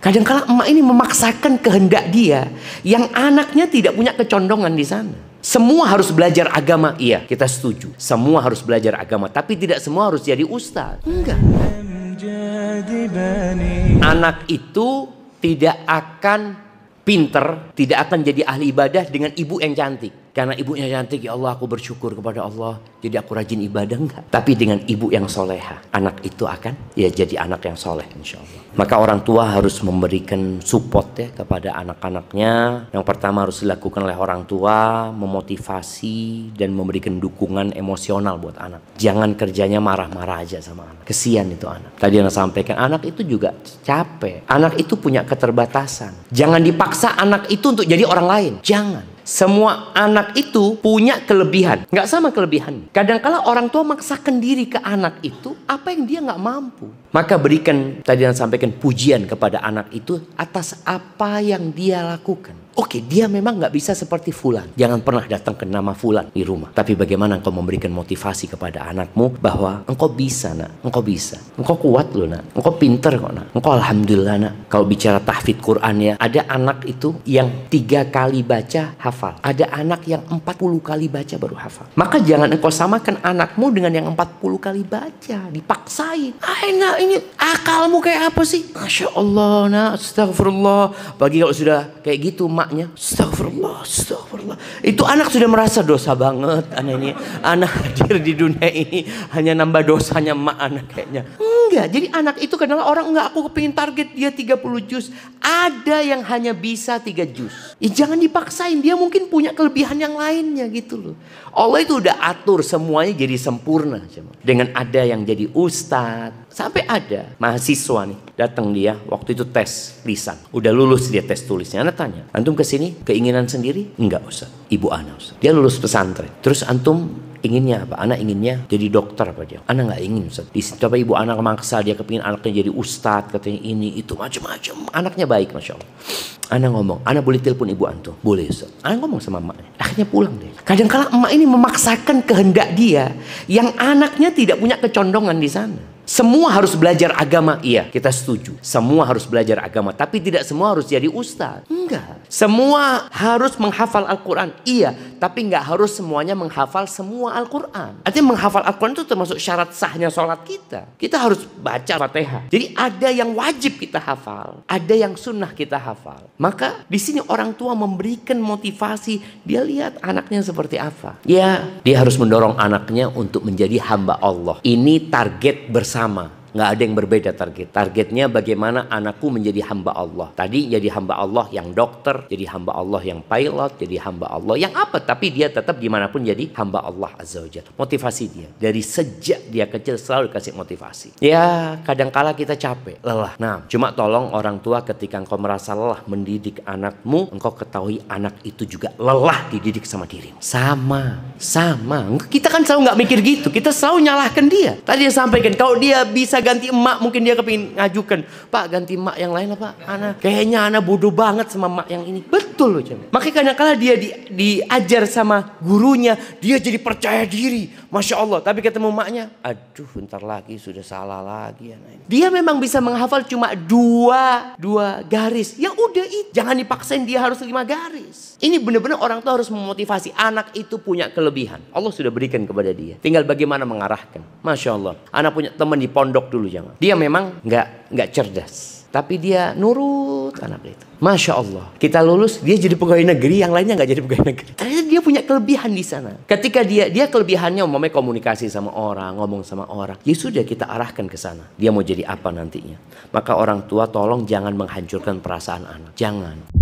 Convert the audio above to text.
Kadang-kala emak ini memaksakan kehendak dia yang anaknya tidak punya kecondongan di sana. Semua harus belajar agama, iya kita setuju. Semua harus belajar agama, tapi tidak semua harus jadi ustaz. Enggak. Anak itu tidak akan pinter, tidak akan jadi ahli ibadah dengan ibu yang cantik. Karena ibunya cantik, ya Allah aku bersyukur kepada Allah, jadi aku rajin ibadah, enggak. Tapi dengan ibu yang soleha, anak itu akan ya jadi anak yang soleh insya Allah. Maka orang tua harus memberikan support ya kepada anak-anaknya. Yang pertama harus dilakukan oleh orang tua, memotivasi dan memberikan dukungan emosional buat anak. Jangan kerjanya marah-marah aja sama anak. Kesian itu anak. Tadi yang sampaikan, anak itu juga capek. Anak itu punya keterbatasan. Jangan dipaksa anak itu untuk jadi orang lain. Jangan. Semua anak itu punya kelebihan. Nggak sama kelebihan. Kadang-kala orang tua maksakan diri ke anak itu apa yang dia nggak mampu. Maka berikan, tadi yang sampaikan, pujian kepada anak itu atas apa yang dia lakukan. Oke, dia memang nggak bisa seperti Fulan. Jangan pernah datang ke nama Fulan di rumah. Tapi bagaimana engkau memberikan motivasi kepada anakmu bahwa engkau bisa nak, engkau bisa. Engkau kuat loh nak, engkau pinter kok nak. Engkau alhamdulillah nak. Kalau bicara tahfidz Quran ya, ada anak itu yang 3 kali baca hafal. Ada anak yang 40 kali baca baru hafal. Maka jangan engkau samakan anakmu dengan yang 40 kali baca. Dipaksain. Nak ini akalmu kayak apa sih? Masya Allah nak, astagfirullah. Bagi kalau sudah kayak gitu mak, astagfirullah, astagfirullah. Itu anak sudah merasa dosa banget. Anak ini, anak hadir di dunia ini hanya nambah dosanya mak anak kayaknya. Enggak, jadi anak itu kadang orang enggak, aku kepingin target dia 30 juz. Ada yang hanya bisa 3 juz. Ya jangan dipaksain, dia mungkin punya kelebihan yang lainnya gitu loh. Allah itu udah atur semuanya jadi sempurna. Dengan ada yang jadi ustadz. Sampai ada mahasiswa nih, datang dia waktu itu tes lisan. Udah lulus dia tes tulisnya. Anak tanya, antum kesini keinginan sendiri? Enggak Ustaz, ibu ana Ustaz. Dia lulus pesantren. Terus antum inginnya apa? Anak inginnya jadi dokter apa dia? Anak nggak ingin Ustaz. Coba ibu anak memaksa dia kepingin anaknya jadi ustadz, katanya ini itu macam-macam. Anaknya baik masya Allah. Anak ngomong, anak boleh telepon ibu antum? Boleh Ustaz. Anak ngomong sama emaknya. Akhirnya pulang deh. Kadang-kala emak ini memaksakan kehendak dia yang anaknya tidak punya kecondongan di sana. Semua harus belajar agama, iya kita setuju. Semua harus belajar agama, tapi tidak semua harus jadi ustaz. Enggak. Semua harus menghafal Al-Quran, iya. Tapi enggak harus semuanya menghafal semua Al-Quran. Artinya menghafal Al-Quran itu termasuk syarat sahnya sholat kita. Kita harus baca Fatihah. Jadi ada yang wajib kita hafal, ada yang sunnah kita hafal. Maka di sini orang tua memberikan motivasi. Dia lihat anaknya seperti apa. Ya, dia harus mendorong anaknya untuk menjadi hamba Allah. Ini target bersama. Nggak ada yang berbeda target. Targetnya bagaimana anakku menjadi hamba Allah. Tadi jadi hamba Allah yang dokter, jadi hamba Allah yang pilot, jadi hamba Allah yang apa. Tapi dia tetap dimanapun jadi hamba Allah Azza wa Jalla. Motivasi dia. Dari sejak dia kecil selalu dikasih motivasi. Ya kadangkala kita capek, lelah. Nah cuma tolong orang tua ketika engkau merasa lelah mendidik anakmu, engkau ketahui anak itu juga lelah dididik sama dirimu. Sama. Kita kan selalu nggak mikir gitu. Kita selalu nyalahkan dia. Tadi dia sampaikan, kalau dia bisa ganti emak, mungkin dia kepingin ngajukan, Pak ganti emak yang lain lah Pak. Kayaknya anak bodoh banget sama emak yang ini. Betul loh Cem. Makanya kadang-kala dia diajar sama gurunya, dia jadi percaya diri, masya Allah. Tapi ketemu emaknya, aduh bentar lagi sudah salah lagi anak ini. Dia memang bisa menghafal cuma dua garis. Ya udah itu, jangan dipaksain dia harus 5 garis. Ini benar-benar orang tua harus memotivasi. Anak itu punya kelebihan, Allah sudah berikan kepada dia. Tinggal bagaimana mengarahkan. Masya Allah. Anak punya teman di pondok dulu jangan. Dia memang nggak cerdas, tapi dia nurut anak itu. Masya Allah. Kita lulus, dia jadi pegawai negeri, yang lainnya nggak jadi pegawai negeri. Ternyata dia punya kelebihan di sana. Ketika dia kelebihannya umpamanya komunikasi sama orang, ngomong sama orang, ya sudah kita arahkan ke sana. Dia mau jadi apa nantinya. Maka orang tua tolong jangan menghancurkan perasaan anak. Jangan.